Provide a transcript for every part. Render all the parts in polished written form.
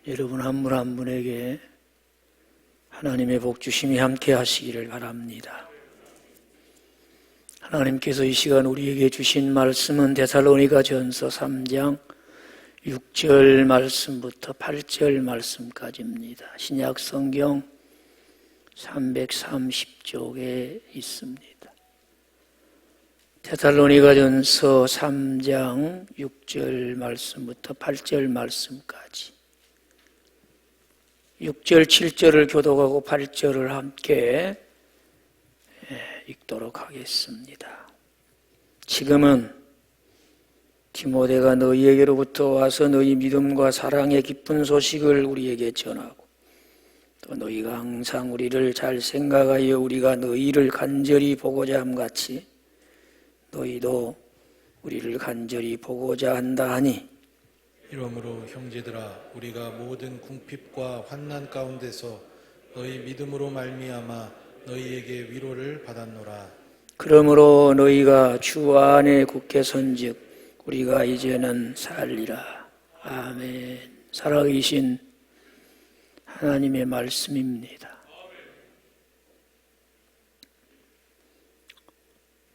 여러분 한 분 한 분에게 하나님의 복 주심이 함께 하시기를 바랍니다. 하나님께서 이 시간 우리에게 주신 말씀은 데살로니가전서 3장 6절 말씀부터 8절 말씀까지입니다. 신약 성경 330쪽에 있습니다. 데살로니가전서 3장 6절 말씀부터 8절 말씀까지 6절, 7절을 교독하고 8절을 함께 읽도록 하겠습니다. 지금은 디모데가 너희에게로부터 와서 너희 믿음과 사랑의 기쁜 소식을 우리에게 전하고 또 너희가 항상 우리를 잘 생각하여 우리가 너희를 간절히 보고자 함같이 너희도 우리를 간절히 보고자 한다 하니 이러므로 형제들아 우리가 모든 궁핍과 환난 가운데서 너희 믿음으로 말미암아 너희에게 위로를 받았노라. 그러므로 너희가 주 안에 굳게 선즉 우리가 이제는 살리라. 아멘. 살아계신 하나님의 말씀입니다.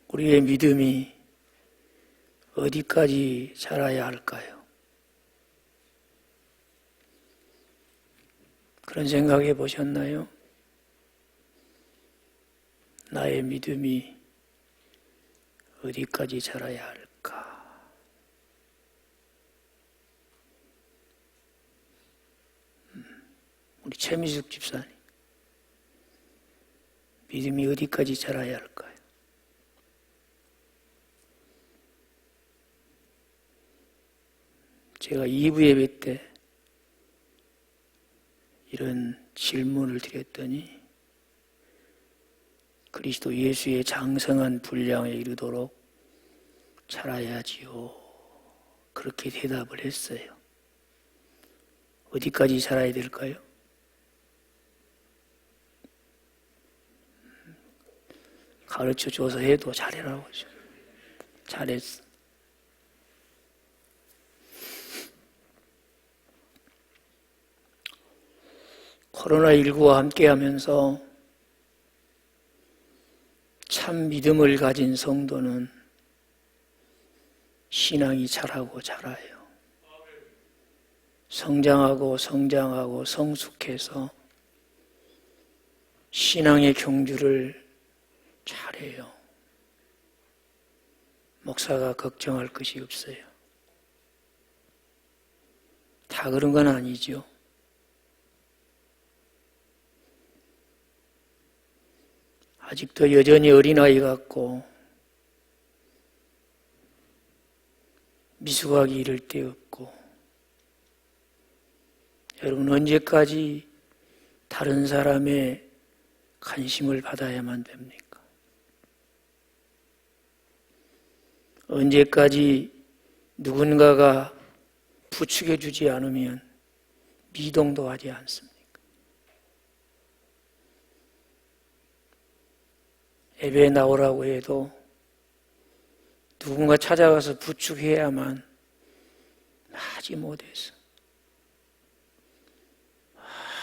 우리의 믿음이 어디까지 자라야 할까요? 그런 생각해 보셨나요? 나의 믿음이 어디까지 자라야 할까? 우리 최미숙 집사님, 믿음이 어디까지 자라야 할까요? 제가 2부 예배 때 이런 질문을 드렸더니 그리스도 예수의 장성한 분량에 이르도록 자라야지요. 그렇게 대답을 했어요. 어디까지 자라야 될까요? 가르쳐줘서 해도 잘해라고 하죠. 잘했어. 코로나19와 함께하면서 참 믿음을 가진 성도는 신앙이 자라고 자라요. 성장하고 성장하고 성숙해서 신앙의 경주를 잘해요. 목사가 걱정할 것이 없어요. 다 그런 건 아니죠. 아직도 여전히 어린아이 같고 미숙하기 이를 데 없고 여러분 언제까지 다른 사람의 관심을 받아야만 됩니까? 언제까지 누군가가 부추겨 주지 않으면 미동도 하지 않습니다. 예배에 나오라고 해도 누군가 찾아가서 부축해야만 하지 못해서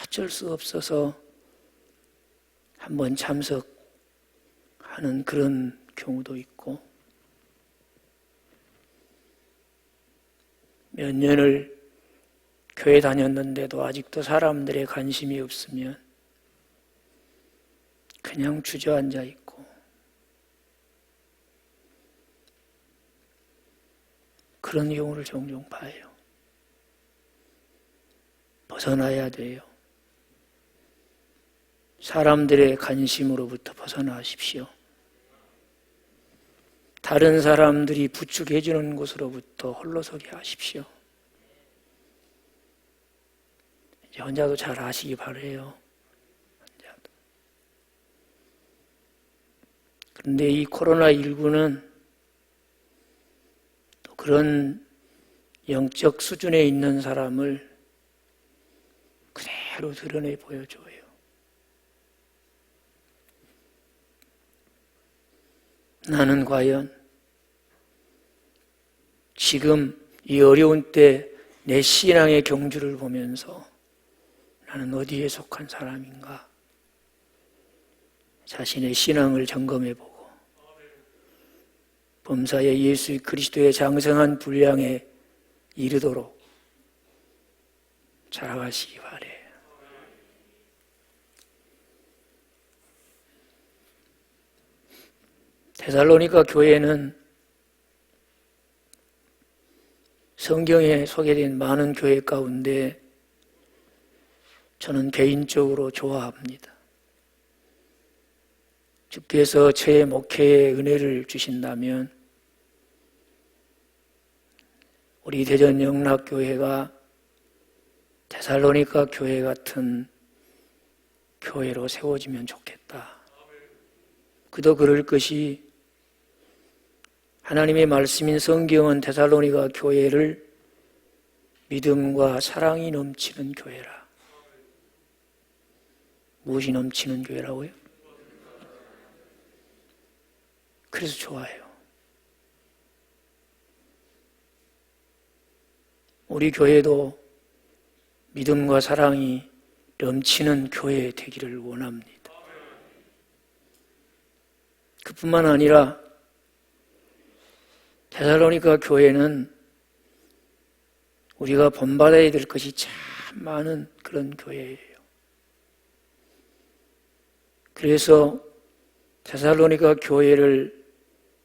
어쩔 수 없어서 한번 참석하는 그런 경우도 있고 몇 년을 교회 다녔는데도 아직도 사람들의 관심이 없으면 그냥 주저앉아 있고 그런 경우를 종종 봐요. 벗어나야 돼요. 사람들의 관심으로부터 벗어나십시오. 다른 사람들이 부축해 주는 곳으로부터 홀로서게 하십시오. 이제 혼자도 잘 아시기 바라요. 혼자도. 그런데 이 코로나19는 그런 영적 수준에 있는 사람을 그대로 드러내 보여줘요. 나는 과연 지금 이 어려운 때 내 신앙의 경주를 보면서 나는 어디에 속한 사람인가? 자신의 신앙을 점검해보고 범사의 예수 그리스도의 장성한 분량에 이르도록 자라가시기 바래요. 데살로니가 교회는 성경에 소개된 많은 교회 가운데 저는 개인적으로 좋아합니다. 주께서 제 목회에 은혜를 주신다면 우리 대전 영락교회가 데살로니가 교회 같은 교회로 세워지면 좋겠다. 그도 그럴 것이 하나님의 말씀인 성경은 데살로니가 교회를 믿음과 사랑이 넘치는 교회라. 무엇이 넘치는 교회라고요? 그래서 좋아요. 우리 교회도 믿음과 사랑이 넘치는 교회 되기를 원합니다. 그뿐만 아니라 데살로니가 교회는 우리가 본받아야 될 것이 참 많은 그런 교회예요. 그래서 데살로니가 교회를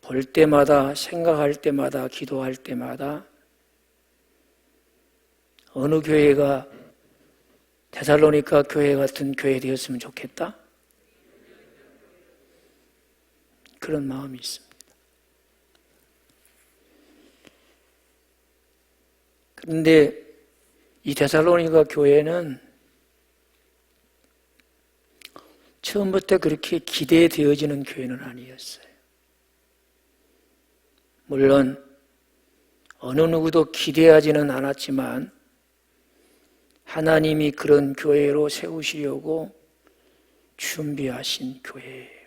볼 때마다, 생각할 때마다, 기도할 때마다 어느 교회가 데살로니가 교회 같은 교회 되었으면 좋겠다? 그런 마음이 있습니다. 그런데 이 데살로니가 교회는 처음부터 그렇게 기대되어지는 교회는 아니었어요. 물론 어느 누구도 기대하지는 않았지만 하나님이 그런 교회로 세우시려고 준비하신 교회예요.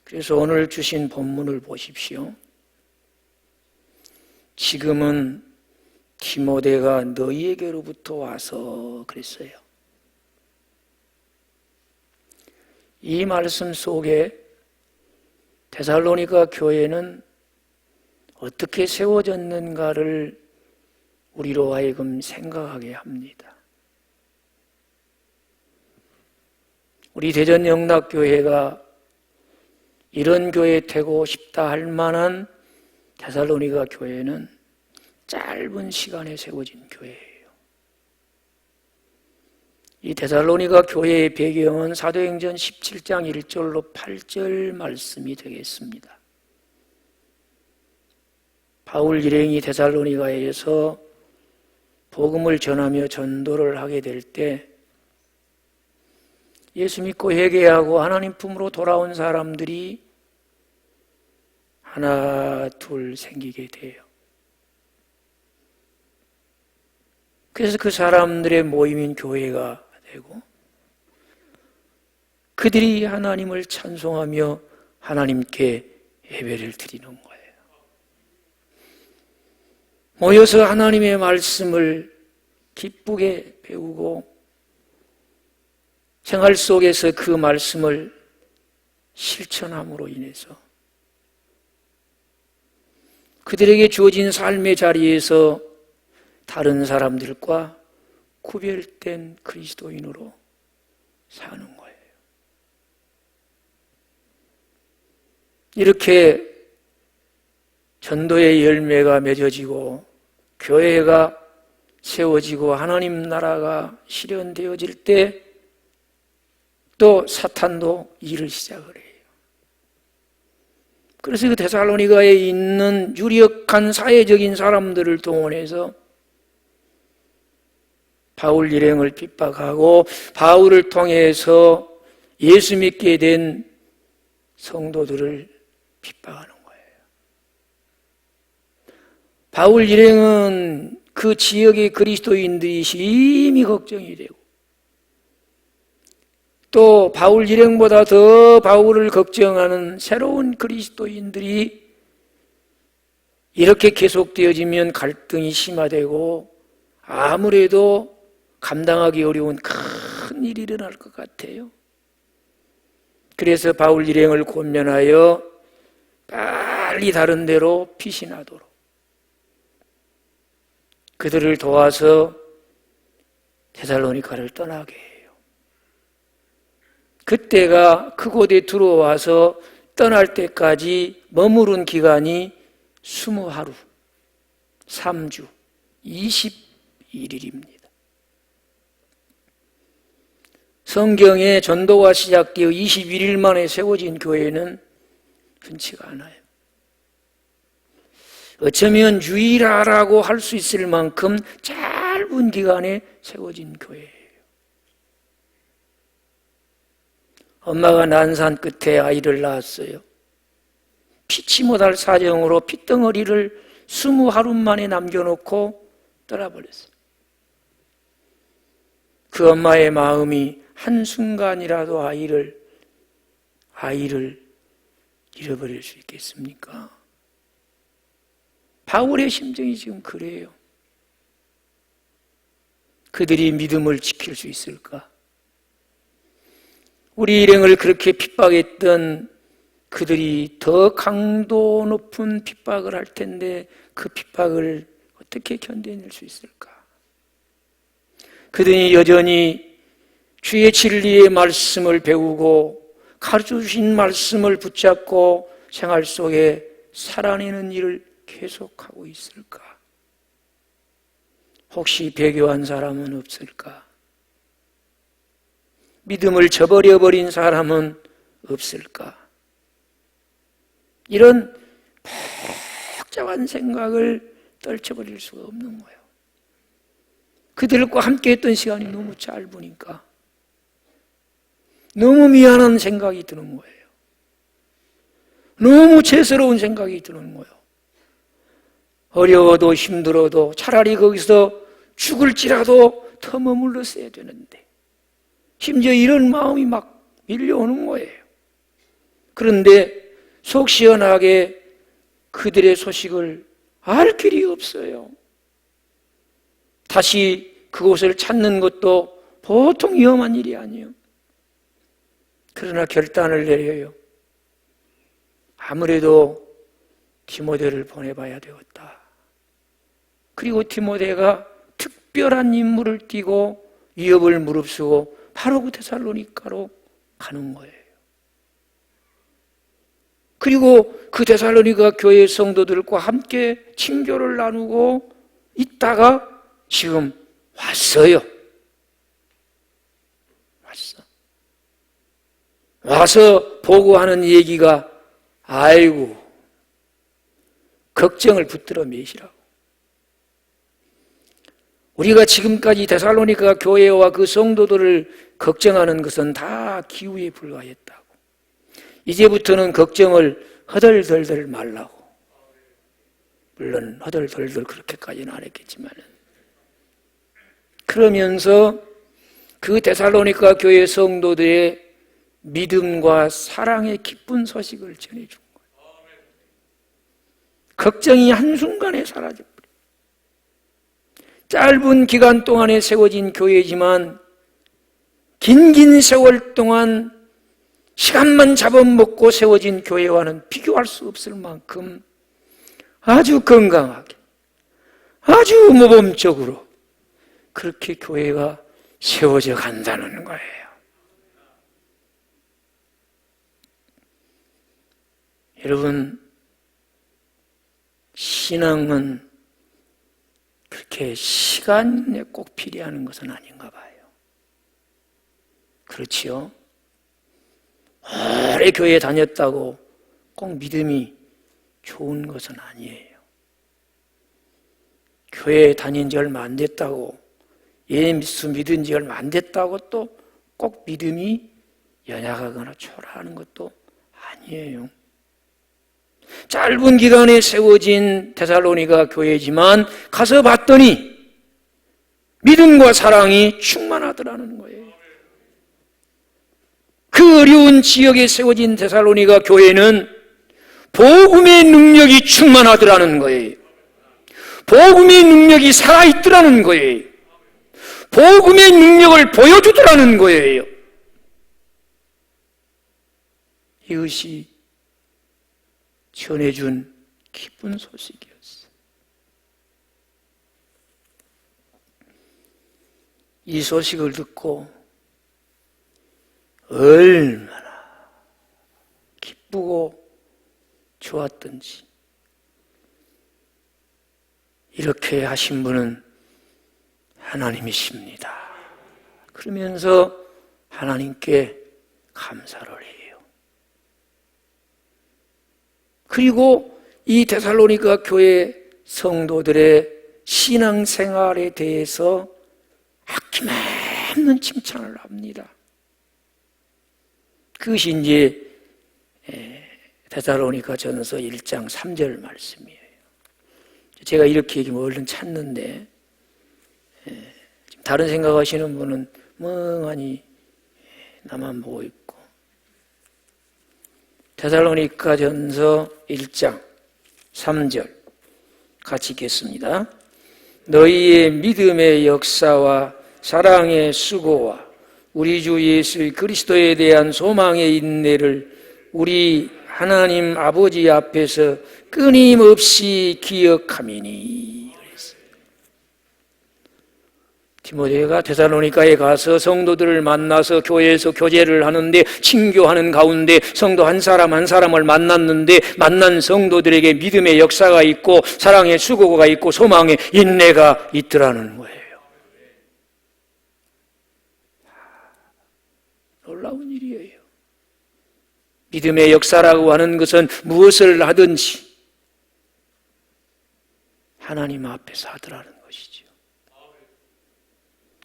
그래서 오늘 주신 본문을 보십시오. 지금은 디모데가 너희에게로부터 와서 그랬어요. 이 말씀 속에 데살로니가 교회는 어떻게 세워졌는가를 우리로 하여금 생각하게 합니다. 우리 대전 영락교회가 이런 교회 되고 싶다 할 만한 데살로니가 교회는 짧은 시간에 세워진 교회예요. 이 데살로니가 교회의 배경은 사도행전 17장 1절로 8절 말씀이 되겠습니다. 바울 일행이 데살로니가에서 복음을 전하며 전도를 하게 될 때 예수 믿고 회개하고 하나님 품으로 돌아온 사람들이 하나 둘 생기게 돼요. 그래서 그 사람들의 모임인 교회가 되고 그들이 하나님을 찬송하며 하나님께 예배를 드리는 거예요. 모여서 하나님의 말씀을 기쁘게 배우고 생활 속에서 그 말씀을 실천함으로 인해서 그들에게 주어진 삶의 자리에서 다른 사람들과 구별된 그리스도인으로 사는 거예요. 이렇게 전도의 열매가 맺어지고 교회가 세워지고 하나님 나라가 실현되어질 때 또 사탄도 일을 시작을 해요. 그래서 그 데살로니가에 있는 유력한 사회적인 사람들을 동원해서 바울 일행을 핍박하고 바울을 통해서 예수 믿게 된 성도들을 핍박하는 거예요. 바울 일행은 그 지역의 그리스도인들이 심히 걱정이 되고 또 바울 일행보다 더 바울을 걱정하는 새로운 그리스도인들이 이렇게 계속되어지면 갈등이 심화되고 아무래도 감당하기 어려운 큰 일이 일어날 것 같아요. 그래서 바울 일행을 권면하여 빨리 다른 데로 피신하도록 그들을 도와서 데살로니가를 떠나게 해요. 그때가 그곳에 들어와서 떠날 때까지 머무른 기간이 20하루, 3주, 21일입니다. 성경에 전도가 시작되어 21일 만에 세워진 교회는 흔치가 않아요. 어쩌면 유일하라고 할 수 있을 만큼 짧은 기간에 세워진 교회예요. 엄마가 난산 끝에 아이를 낳았어요. 피치 못할 사정으로 핏덩어리를 20하루 만에 남겨놓고 떠나버렸어요. 그 엄마의 마음이 한순간이라도 아이를 잃어버릴 수 있겠습니까? 바울의 심정이 지금 그래요. 그들이 믿음을 지킬 수 있을까? 우리 일행을 그렇게 핍박했던 그들이 더 강도 높은 핍박을 할 텐데 그 핍박을 어떻게 견뎌낼 수 있을까? 그들이 여전히 주의 진리의 말씀을 배우고 가르쳐주신 말씀을 붙잡고 생활 속에 살아내는 일을 계속하고 있을까? 혹시 배교한 사람은 없을까? 믿음을 저버려버린 사람은 없을까? 이런 복잡한 생각을 떨쳐버릴 수가 없는 거예요. 그들과 함께 했던 시간이 너무 짧으니까 너무 미안한 생각이 드는 거예요. 너무 죄스러운 생각이 드는 거예요. 어려워도 힘들어도 차라리 거기서 죽을지라도 더 머물렀어야 되는데 심지어 이런 마음이 막 밀려오는 거예요. 그런데 속 시원하게 그들의 소식을 알 길이 없어요. 다시 그곳을 찾는 것도 보통 위험한 일이 아니에요. 그러나 결단을 내려요. 아무래도 디모데를 보내봐야 되었다. 그리고 디모데가 특별한 임무를 띠고 위협을 무릅쓰고 바로 그 데살로니가로 가는 거예요. 그리고 그 데살로니가 교회 성도들과 함께 친교를 나누고 있다가 지금 왔어요. 와서 보고하는 얘기가 아이고 걱정을 붙들어 매시라고. 우리가 지금까지 데살로니가 교회와 그 성도들을 걱정하는 것은 다 기우에 불과했다고. 이제부터는 걱정을 허덜덜덜 말라고. 물론 허덜덜덜 그렇게까지는 안 했겠지만 그러면서 그 데살로니가 교회 성도들의 믿음과 사랑의 기쁜 소식을 전해준 거예요. 걱정이 한순간에 사라져버려요. 짧은 기간 동안에 세워진 교회지만 긴 세월 동안 시간만 잡아먹고 세워진 교회와는 비교할 수 없을 만큼 아주 건강하게 아주 모범적으로 그렇게 교회가 세워져 간다는 거예요. 여러분, 신앙은 그렇게 시간에 꼭 필요한 것은 아닌가 봐요. 그렇지요? 오래 교회에 다녔다고 꼭 믿음이 좋은 것은 아니에요. 교회에 다닌 지 얼마 안 됐다고 예수 믿은 지 얼마 안 됐다고 또 꼭 믿음이 연약하거나 초라하는 것도 아니에요. 짧은 기간에 세워진 데살로니가 교회지만 가서 봤더니 믿음과 사랑이 충만하더라는 거예요. 그 어려운 지역에 세워진 데살로니가 교회는 복음의 능력이 충만하더라는 거예요. 복음의 능력이 살아있더라는 거예요. 복음의 능력을 보여주더라는 거예요. 이것이 전해준 기쁜 소식이었어요. 이 소식을 듣고 얼마나 기쁘고 좋았던지. 이렇게 하신 분은 하나님이십니다. 그러면서 하나님께 감사를 해요. 그리고 이 데살로니가 교회 성도들의 신앙생활에 대해서 아낌없는 칭찬을 합니다. 그것이 이제 데살로니가 전서 1장 3절 말씀이에요. 제가 이렇게 얘기하면 얼른 찾는데 다른 생각하시는 분은 멍하니 나만 보고 있고. 데살로니가 전서 1장 3절 같이 읽겠습니다. 너희의 믿음의 역사와 사랑의 수고와 우리 주 예수 그리스도에 대한 소망의 인내를 우리 하나님 아버지 앞에서 끊임없이 기억함이니. 디모데가 데살로니가에 가서 성도들을 만나서 교회에서 교제를 하는데 친교하는 가운데 성도 한 사람 한 사람을 만났는데 만난 성도들에게 믿음의 역사가 있고 사랑의 수고가 있고 소망의 인내가 있더라는 거예요. 놀라운 일이에요. 믿음의 역사라고 하는 것은 무엇을 하든지 하나님 앞에서 하더라는 것이죠.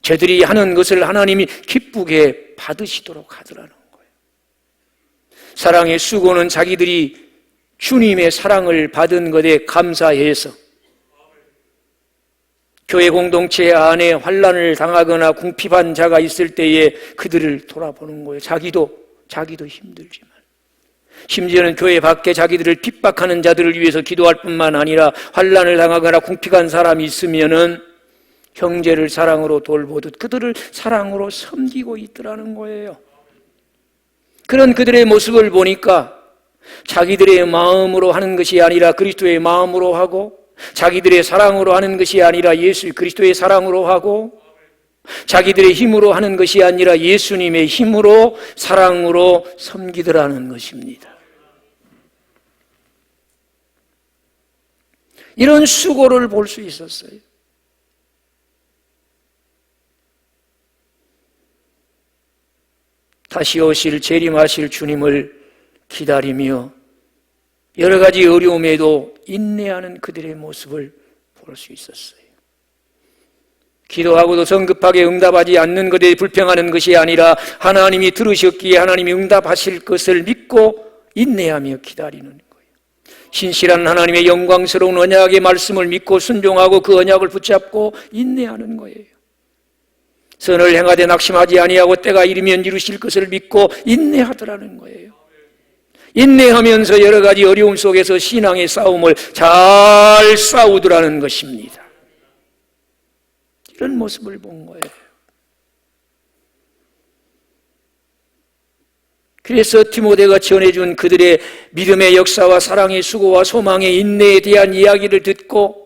저들이 하는 것을 하나님이 기쁘게 받으시도록 하더라는 거예요. 사랑의 수고는 자기들이 주님의 사랑을 받은 것에 감사해서 교회 공동체 안에 환난을 당하거나 궁핍한 자가 있을 때에 그들을 돌아보는 거예요. 자기도 힘들지만 심지어는 교회 밖에 자기들을 핍박하는 자들을 위해서 기도할 뿐만 아니라 환난을 당하거나 궁핍한 사람이 있으면은 형제를 사랑으로 돌보듯 그들을 사랑으로 섬기고 있더라는 거예요. 그런 그들의 모습을 보니까 자기들의 마음으로 하는 것이 아니라 그리스도의 마음으로 하고 자기들의 사랑으로 하는 것이 아니라 예수 그리스도의 사랑으로 하고 자기들의 힘으로 하는 것이 아니라 예수님의 힘으로 사랑으로 섬기더라는 것입니다. 이런 수고를 볼 수 있었어요. 다시 오실 재림하실 주님을 기다리며 여러 가지 어려움에도 인내하는 그들의 모습을 볼 수 있었어요. 기도하고도 성급하게 응답하지 않는 것에 불평하는 것이 아니라 하나님이 들으셨기에 하나님이 응답하실 것을 믿고 인내하며 기다리는 거예요. 신실한 하나님의 영광스러운 언약의 말씀을 믿고 순종하고 그 언약을 붙잡고 인내하는 거예요. 선을 행하되 낙심하지 아니하고 때가 이르면 이루실 것을 믿고 인내하더라는 거예요. 인내하면서 여러 가지 어려움 속에서 신앙의 싸움을 잘 싸우더라는 것입니다. 이런 모습을 본 거예요. 그래서 디모데가 전해준 그들의 믿음의 역사와 사랑의 수고와 소망의 인내에 대한 이야기를 듣고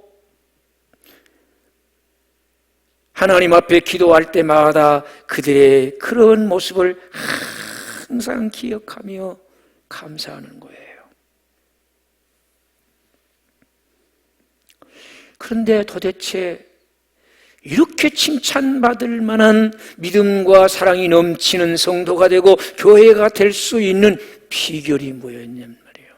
하나님 앞에 기도할 때마다 그들의 그런 모습을 항상 기억하며 감사하는 거예요. 그런데 도대체 이렇게 칭찬받을 만한 믿음과 사랑이 넘치는 성도가 되고 교회가 될 수 있는 비결이 뭐였냔 말이에요.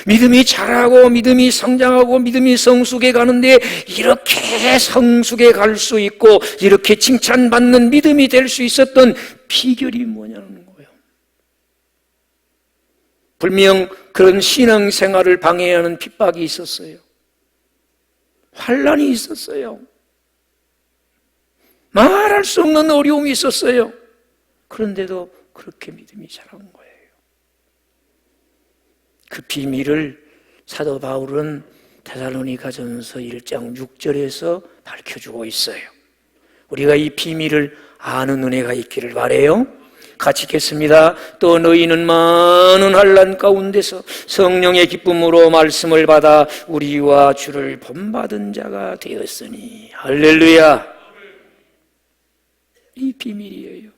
믿음이 자라고 믿음이 성장하고 믿음이 성숙해 가는데 이렇게 성숙해 갈 수 있고 이렇게 칭찬받는 믿음이 될 수 있었던 비결이 뭐냐는 거예요. 분명 그런 신앙생활을 방해하는 핍박이 있었어요. 환난이 있었어요. 말할 수 없는 어려움이 있었어요. 그런데도 그렇게 믿음이 자란 거예요. 그 비밀을 사도 바울은 데살로니가전서 1장 6절에서 밝혀주고 있어요. 우리가 이 비밀을 아는 은혜가 있기를 바라요. 같이 읽겠습니다. 또 너희는 많은 환난 가운데서 성령의 기쁨으로 말씀을 받아 우리와 주를 본받은 자가 되었으니. 할렐루야. 이 비밀이에요.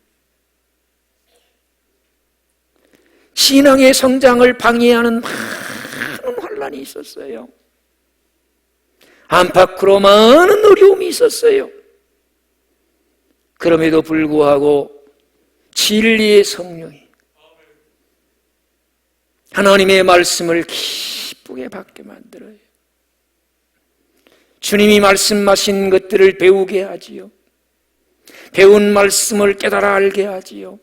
신앙의 성장을 방해하는 많은 환난이 있었어요. 안팎으로 많은 어려움이 있었어요. 그럼에도 불구하고 진리의 성령이 하나님의 말씀을 기쁘게 받게 만들어요. 주님이 말씀하신 것들을 배우게 하지요. 배운 말씀을 깨달아 알게 하지요.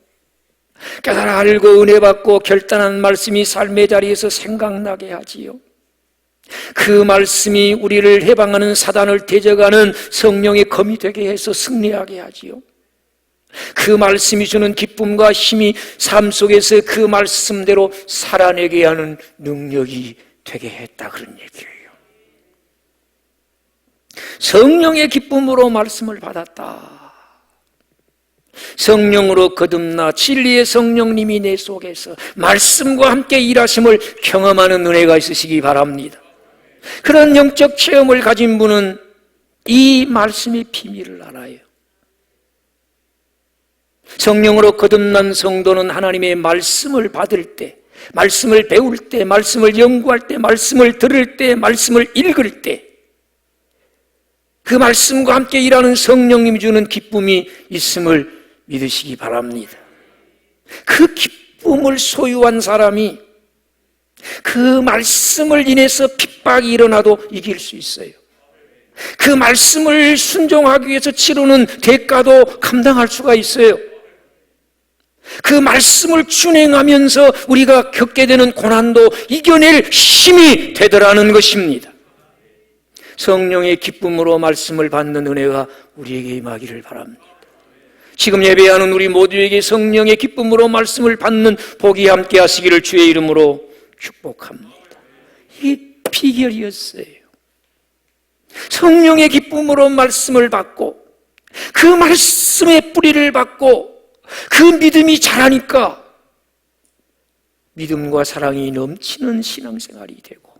깨달아 알고 은혜 받고 결단한 말씀이 삶의 자리에서 생각나게 하지요. 그 말씀이 우리를 해방하는 사단을 대적하는 성령의 검이 되게 해서 승리하게 하지요. 그 말씀이 주는 기쁨과 힘이 삶 속에서 그 말씀대로 살아내게 하는 능력이 되게 했다, 그런 얘기예요. 성령의 기쁨으로 말씀을 받았다. 성령으로 거듭나 진리의 성령님이 내 속에서 말씀과 함께 일하심을 경험하는 은혜가 있으시기 바랍니다. 그런 영적 체험을 가진 분은 이 말씀의 비밀을 알아요. 성령으로 거듭난 성도는 하나님의 말씀을 받을 때, 말씀을 배울 때, 말씀을 연구할 때, 말씀을 들을 때, 말씀을 읽을 때 그 말씀과 함께 일하는 성령님이 주는 기쁨이 있음을 믿으시기 바랍니다. 그 기쁨을 소유한 사람이 그 말씀을 인해서 핍박이 일어나도 이길 수 있어요. 그 말씀을 순종하기 위해서 치르는 대가도 감당할 수가 있어요. 그 말씀을 준행하면서 우리가 겪게 되는 고난도 이겨낼 힘이 되더라는 것입니다. 성령의 기쁨으로 말씀을 받는 은혜가 우리에게 임하기를 바랍니다. 지금 예배하는 우리 모두에게 성령의 기쁨으로 말씀을 받는 복이 함께 하시기를 주의 이름으로 축복합니다. 이게 비결이었어요. 성령의 기쁨으로 말씀을 받고 그 말씀의 뿌리를 받고 그 믿음이 자라니까 믿음과 사랑이 넘치는 신앙생활이 되고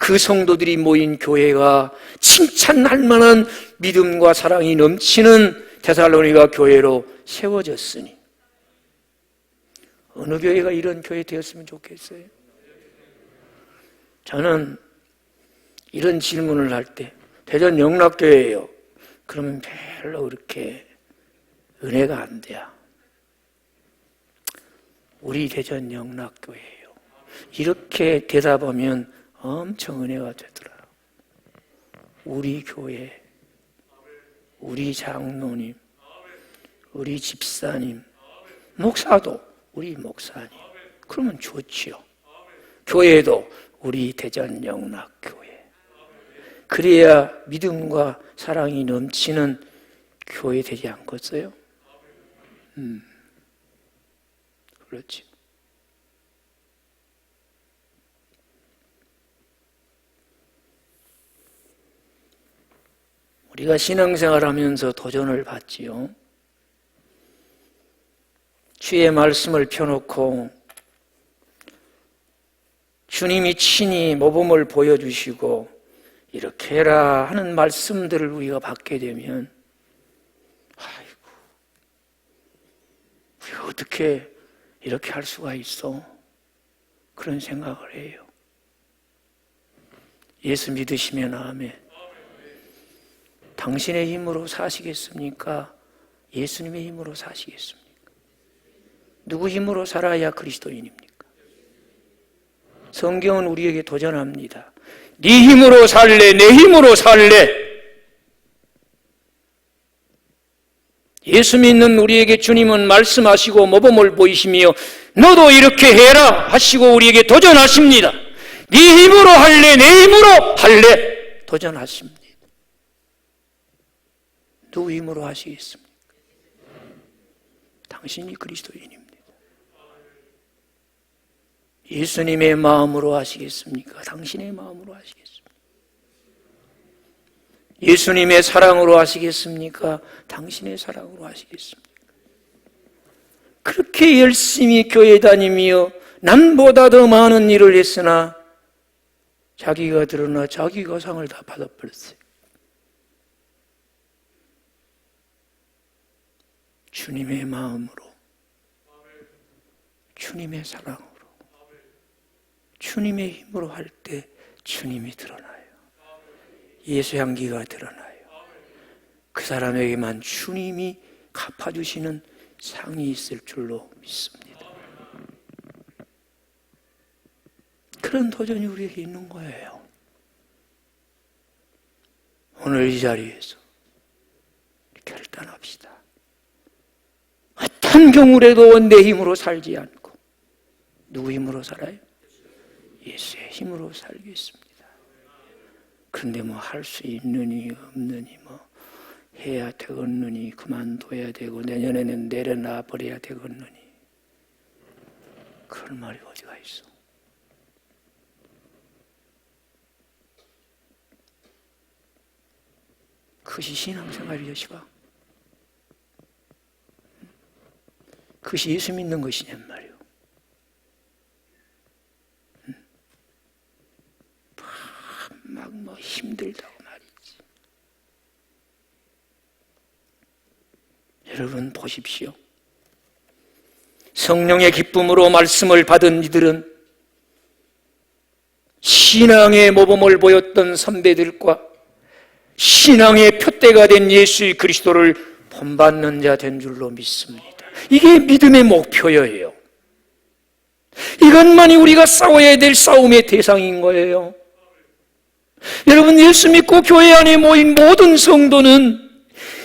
그 성도들이 모인 교회가 칭찬할 만한 믿음과 사랑이 넘치는 데살로니가 교회로 세워졌으니 어느 교회가 이런 교회 되었으면 좋겠어요? 저는 이런 질문을 할 때 대전 영락교회예요. 그러면 별로 그렇게 은혜가 안 돼요. 우리 대전 영락교회예요. 이렇게 대답하면 엄청 은혜가 되더라고요. 우리 교회, 우리 장로님, 우리 집사님, 목사도 우리 목사님. 그러면 좋지요. 교회도 우리 대전 영락교회. 그래야 믿음과 사랑이 넘치는 교회 되지 않겠어요? 그렇지. 우리가 신앙생활하면서 도전을 받지요. 주의 말씀을 펴놓고 주님이 친히 모범을 보여주시고 이렇게 해라 하는 말씀들을 우리가 받게 되면 아이고, 우리가 어떻게 이렇게 할 수가 있어? 그런 생각을 해요. 예수 믿으시면 아멘. 당신의 힘으로 사시겠습니까? 예수님의 힘으로 사시겠습니까? 누구 힘으로 살아야 그리스도인입니까? 성경은 우리에게 도전합니다. 네 힘으로 살래, 내 힘으로 살래. 예수 믿는 우리에게 주님은 말씀하시고 모범을 보이시며 너도 이렇게 해라 하시고 우리에게 도전하십니다. 네 힘으로 할래, 내 힘으로 할래. 도전하십니다. 누구 힘으로 하시겠습니까? 당신이 그리스도인입니다. 예수님의 마음으로 하시겠습니까? 당신의 마음으로 하시겠습니까? 예수님의 사랑으로 하시겠습니까? 당신의 사랑으로 하시겠습니까? 그렇게 열심히 교회 다니며 남보다 더 많은 일을 했으나 자기가 드러나 자기가 상을 다 받아버렸어요. 주님의 마음으로, 주님의 사랑으로, 주님의 힘으로 할 때 주님이 드러나요. 예수 향기가 드러나요. 그 사람에게만 주님이 갚아주시는 상이 있을 줄로 믿습니다. 그런 도전이 우리에게 있는 거예요. 오늘 이 자리에서 결단합시다. 어떤 경우라도 내 힘으로 살지 않고 누구 힘으로 살아요? 예수의 힘으로 살겠습니다. 그런데 뭐 할 수 있느니 없느니 뭐 해야 되겠느니 그만둬야 되고 내년에는 내려놔 버려야 되겠느니 그런 말이 어디가 있어? 그것이 신앙생활이요, 시가. 그것이 예수 믿는 것이냔 말이요. 막 뭐 힘들다고 말이지. 여러분 보십시오. 성령의 기쁨으로 말씀을 받은 이들은 신앙의 모범을 보였던 선배들과 신앙의 표대가 된 예수 그리스도를 본받는 자 된 줄로 믿습니다. 이게 믿음의 목표예요. 이것만이 우리가 싸워야 될 싸움의 대상인 거예요. 여러분, 예수 믿고 교회 안에 모인 모든 성도는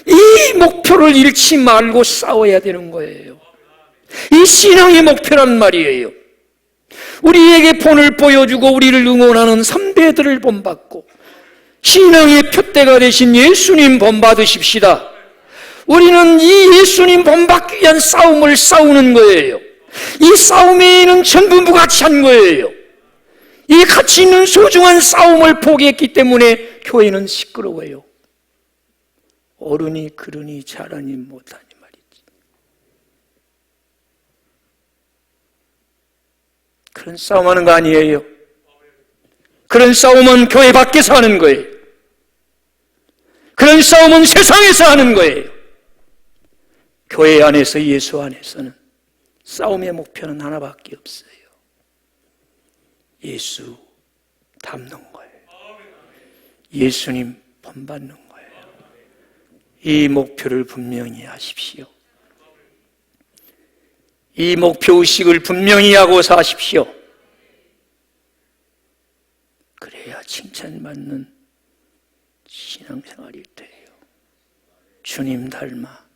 이 목표를 잃지 말고 싸워야 되는 거예요. 이 신앙의 목표란 말이에요. 우리에게 본을 보여주고 우리를 응원하는 선배들을 본받고 신앙의 표대가 되신 예수님 본받으십시다. 우리는 이 예수님 본받기 위한 싸움을 싸우는 거예요. 이 싸움에는 전부 무가치한 거예요. 이 가치 있는 소중한 싸움을 포기했기 때문에 교회는 시끄러워요. 옳으니 그르니 잘하니 못하니 말이지. 그런 싸움하는 거 아니에요. 그런 싸움은 교회 밖에서 하는 거예요. 그런 싸움은 세상에서 하는 거예요. 교회 안에서, 예수 안에서는 싸움의 목표는 하나밖에 없어요. 예수 닮는 거예요. 예수님 본받는 거예요. 이 목표를 분명히 하십시오. 이 목표의식을 분명히 하고 사십시오. 그래야 칭찬받는 신앙생활이 돼요. 주님 닮아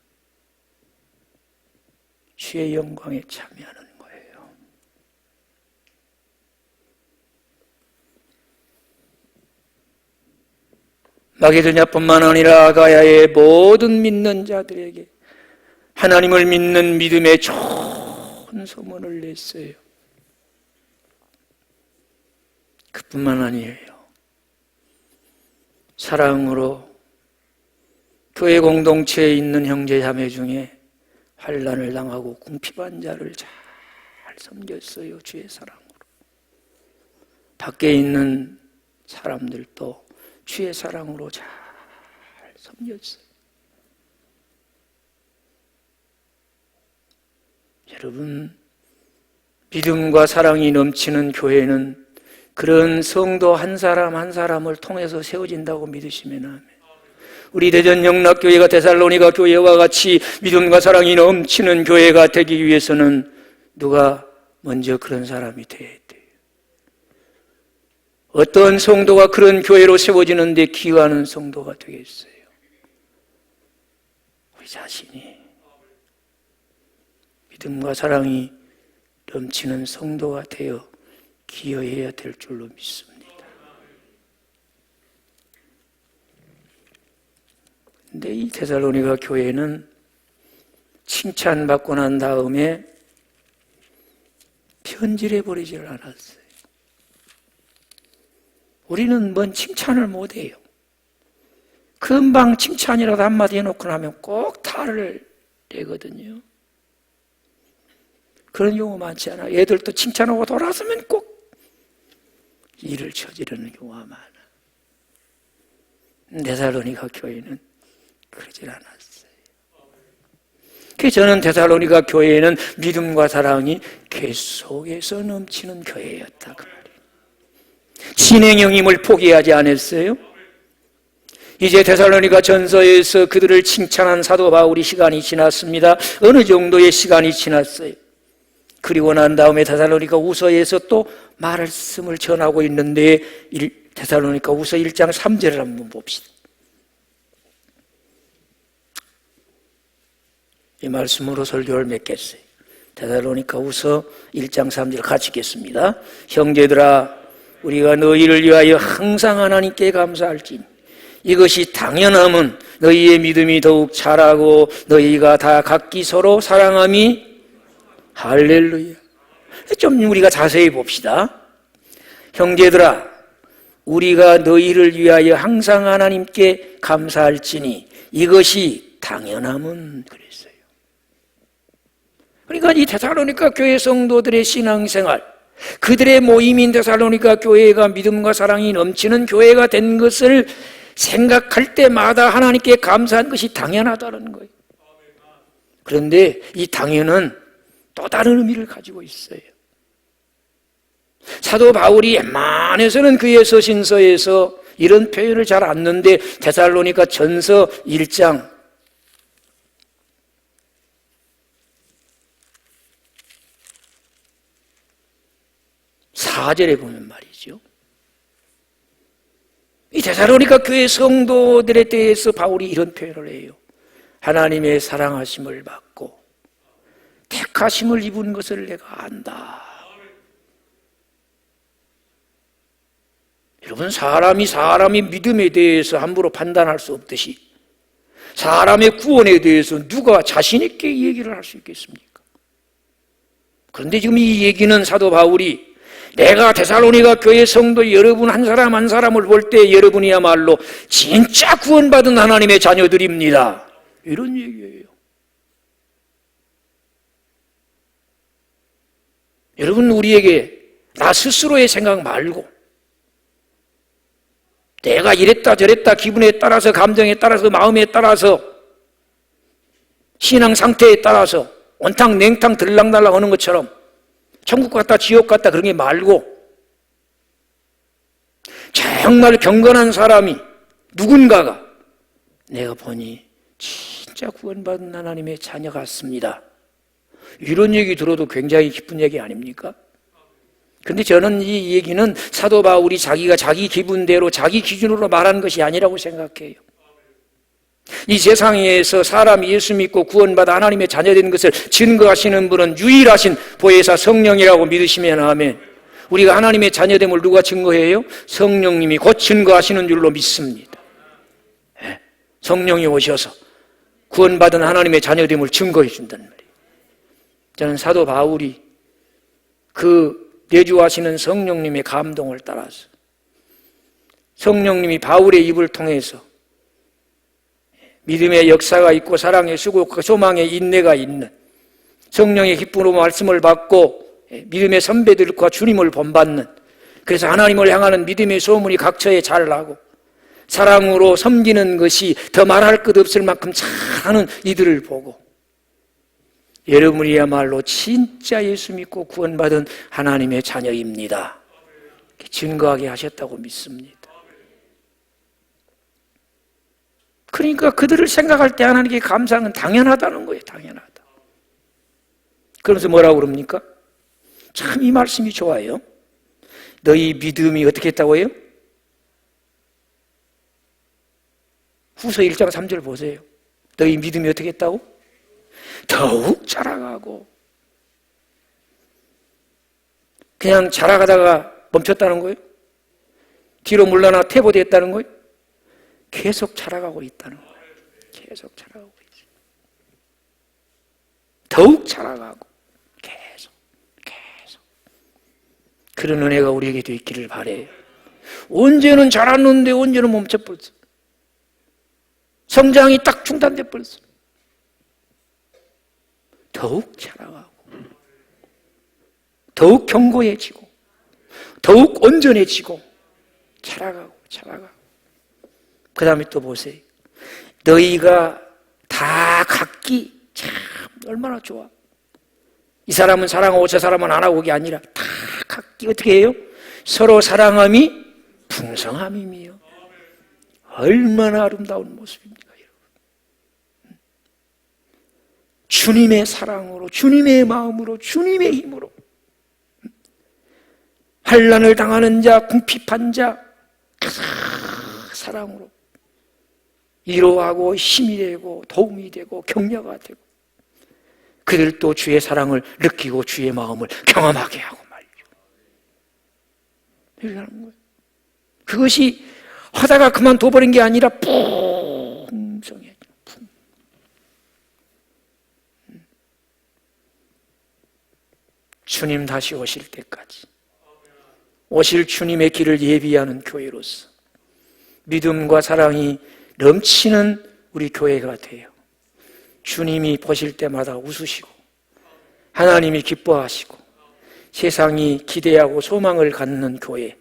주의 영광에 참여하는 거예요. 마게도냐뿐만 아니라 아가야의 모든 믿는 자들에게 하나님을 믿는 믿음의 좋은 소문을 냈어요. 그뿐만 아니에요. 사랑으로 교회 공동체에 있는 형제 자매 중에 환난을 당하고 궁핍한 자를 잘 섬겼어요. 주의 사랑으로. 밖에 있는 사람들도 주의 사랑으로 잘 섬겼어요. 여러분, 믿음과 사랑이 넘치는 교회는 그런 성도 한 사람 한 사람을 통해서 세워진다고 믿으시면 아멘. 우리 대전 영락교회가 데살로니가 교회와 같이 믿음과 사랑이 넘치는 교회가 되기 위해서는 누가 먼저 그런 사람이 돼야 돼요. 어떤 성도가 그런 교회로 세워지는데 기여하는 성도가 되겠어요? 우리 자신이 믿음과 사랑이 넘치는 성도가 되어 기여해야 될 줄로 믿습니다. 근데 이 데살로니가 교회는 칭찬받고 난 다음에 변질해 버리지를 않았어요. 우리는 뭔 칭찬을 못해요. 금방 칭찬이라도 한마디 해놓고 나면 꼭 탈을 내거든요. 그런 경우 많지 않아. 애들도 칭찬하고 돌아서면 꼭 일을 저지르는 경우가 많아. 데살로니가 교회는 그러질 않았어요. 그래서 저는 데살로니가 교회는 믿음과 사랑이 계속해서 넘치는 교회였다 그 말이에요. 진행형 힘을 포기하지 않았어요. 이제 데살로니가 전서에서 그들을 칭찬한 사도 바울이 시간이 지났습니다. 어느 정도의 시간이 지났어요. 그리고 난 다음에 데살로니가 후서에서 또 말씀을 전하고 있는데 데살로니가 후서 1장 3절을 한번 봅시다. 이 말씀으로 설교를 맺겠어요. 데살로니가 후서 1장 3절 같이 읽겠습니다. 형제들아 우리가 너희를 위하여 항상 하나님께 감사할지니 이것이 당연함은 너희의 믿음이 더욱 자라고 너희가 다 각기 서로 사랑함이 할렐루야. 좀 우리가 자세히 봅시다. 형제들아 우리가 너희를 위하여 항상 하나님께 감사할지니 이것이 당연함은 그랬어요. 그러니까 이 데살로니가 교회 성도들의 신앙생활, 그들의 모임인 데살로니가 교회가 믿음과 사랑이 넘치는 교회가 된 것을 생각할 때마다 하나님께 감사한 것이 당연하다는 거예요. 그런데 이 당연은 또 다른 의미를 가지고 있어요. 사도 바울이 웬만해서는 그의 서신서에서 이런 표현을 잘 안 넣는데 데살로니가 전서 1장 4절에 보면 말이죠. 이 데살로니가 교회 성도들에 대해서 바울이 이런 표현을 해요. 하나님의 사랑하심을 받고 택하심을 입은 것을 내가 안다. 여러분 사람이 믿음에 대해서 함부로 판단할 수 없듯이 사람의 구원에 대해서 누가 자신 있게 얘기를 할 수 있겠습니까? 그런데 지금 이 얘기는 사도 바울이 내가 데살로니가 교회 성도 여러분 한 사람 한 사람을 볼 때 여러분이야말로 진짜 구원받은 하나님의 자녀들입니다. 이런 얘기예요. 여러분 우리에게 나 스스로의 생각 말고 내가 이랬다 저랬다 기분에 따라서 감정에 따라서 마음에 따라서 신앙 상태에 따라서 온탕 냉탕 들락날락 하는 것처럼 천국 갔다 지옥 갔다 그런 게 말고 정말 경건한 사람이 누군가가 내가 보니 진짜 구원받은 하나님의 자녀 같습니다. 이런 얘기 들어도 굉장히 기쁜 얘기 아닙니까? 근데 저는 이 얘기는 사도 바울이 자기가 자기 기분대로 자기 기준으로 말하는 것이 아니라고 생각해요. 이 세상에서 사람이 예수 믿고 구원받아 하나님의 자녀된 것을 증거하시는 분은 유일하신 보혜사 성령이라고 믿으시면 아멘. 우리가 하나님의 자녀됨을 누가 증거해요? 성령님이 곧 증거하시는 줄로 믿습니다. 성령이 오셔서 구원받은 하나님의 자녀됨을 증거해 준다는 말이에요. 저는 사도 바울이 그 내주하시는 성령님의 감동을 따라서 성령님이 바울의 입을 통해서 믿음의 역사가 있고 사랑의 수고 소망의 인내가 있는 성령의 기쁨으로 말씀을 받고 믿음의 선배들과 주님을 본받는 그래서 하나님을 향하는 믿음의 소문이 각처에 잘 나고 사랑으로 섬기는 것이 더 말할 것 없을 만큼 잘하는 이들을 보고 여러분이야말로 진짜 예수 믿고 구원받은 하나님의 자녀입니다. 증거하게 하셨다고 믿습니다. 그러니까 그들을 생각할 때 하나님께 감사는 당연하다는 거예요. 당연하다. 그러면서 뭐라고 그럽니까? 참 이 말씀이 좋아요. 너희 믿음이 어떻게 했다고요? 후서 1장 3절 보세요. 너희 믿음이 어떻게 했다고? 더욱 자라가고 그냥 자라가다가 멈췄다는 거예요? 뒤로 물러나 퇴보됐다는 거예요? 계속 자라가고 있다는 거예요. 계속 자라가고 있어요. 더욱 자라가고 계속 그런 은혜가 우리에게도 있기를 바라요. 언제는 자랐는데 언제는 멈춰버렸어. 성장이 딱 중단돼 버렸어요. 더욱 자라가고 더욱 견고해지고 더욱 온전해지고 자라가고 그 다음에 또 보세요. 너희가 다 각기 참 얼마나 좋아. 이 사람은 사랑하고 저 사람은 안 하고 그게 아니라 다 각기 어떻게 해요? 서로 사랑함이 풍성함이며 얼마나 아름다운 모습입니까, 여러분. 주님의 사랑으로, 주님의 마음으로, 주님의 힘으로 환난을 당하는 자, 궁핍한 자 사랑으로 위로하고 힘이 되고 도움이 되고 격려가 되고 그들도 주의 사랑을 느끼고 주의 마음을 경험하게 하고 말이죠. 이렇게 하는 거예요. 그것이 하다가 그만둬버린 게 아니라 풍성해져. 주님 다시 오실 때까지 오실 주님의 길을 예비하는 교회로서 믿음과 사랑이 넘치는 우리 교회가 돼요. 주님이 보실 때마다 웃으시고 하나님이 기뻐하시고 세상이 기대하고 소망을 갖는 교회.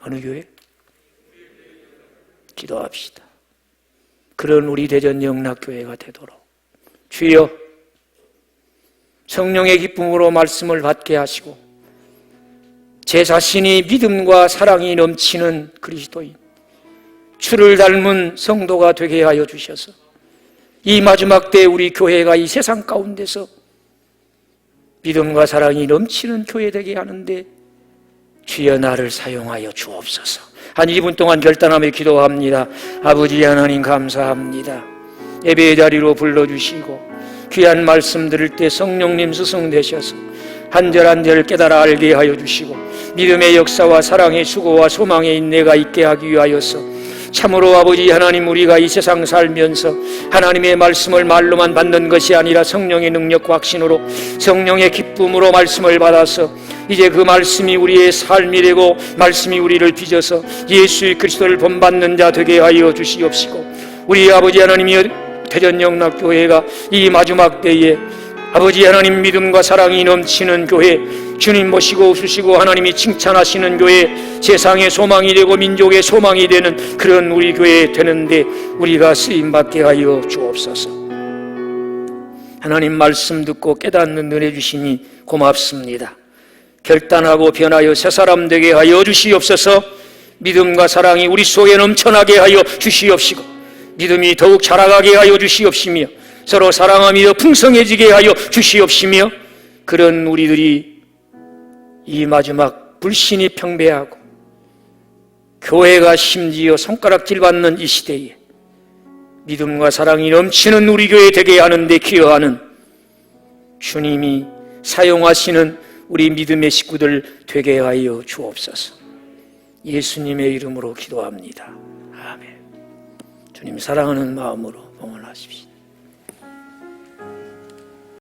어느 교회? 기도합시다. 그런 우리 대전 영락교회가 되도록 주여 성령의 기쁨으로 말씀을 받게 하시고 제 자신이 믿음과 사랑이 넘치는 그리스도인 주를 닮은 성도가 되게 하여 주셔서 이 마지막 때 우리 교회가 이 세상 가운데서 믿음과 사랑이 넘치는 교회 되게 하는데 주여 나를 사용하여 주옵소서. 한 2분 동안 결단하며 기도합니다. 아버지 하나님 감사합니다. 예배의 자리로 불러주시고 귀한 말씀 들을 때 성령님 스승되셔서 한 절 한 절 깨달아 알게 하여 주시고 믿음의 역사와 사랑의 수고와 소망의 인내가 있게 하기 위하여서 참으로 아버지 하나님 우리가 이 세상 살면서 하나님의 말씀을 말로만 받는 것이 아니라 성령의 능력과 확신으로 성령의 기쁨으로 말씀을 받아서 이제 그 말씀이 우리의 삶이 되고 말씀이 우리를 빚어서 예수 그리스도를 본받는 자 되게 하여 주시옵시고 우리 아버지 하나님이 대전영락교회가 이 마지막 때에 아버지 하나님 믿음과 사랑이 넘치는 교회 주님 모시고 웃으시고 하나님이 칭찬하시는 교회 세상의 소망이 되고 민족의 소망이 되는 그런 우리 교회 되는데 우리가 쓰임받게 하여 주옵소서. 하나님 말씀 듣고 깨닫는 은혜 주시니 고맙습니다. 결단하고 변하여 새사람 되게 하여 주시옵소서. 믿음과 사랑이 우리 속에 넘쳐나게 하여 주시옵시고 믿음이 더욱 자라가게 하여 주시옵시며 서로 사랑하며 풍성해지게 하여 주시옵시며 그런 우리들이 이 마지막 불신이 평배하고 교회가 심지어 손가락질 받는 이 시대에 믿음과 사랑이 넘치는 우리 교회 되게 하는 데 기여하는 주님이 사용하시는 우리 믿음의 식구들 되게 하여 주옵소서. 예수님의 이름으로 기도합니다. 아멘. 주님 사랑하는 마음으로 봉헌하십시오.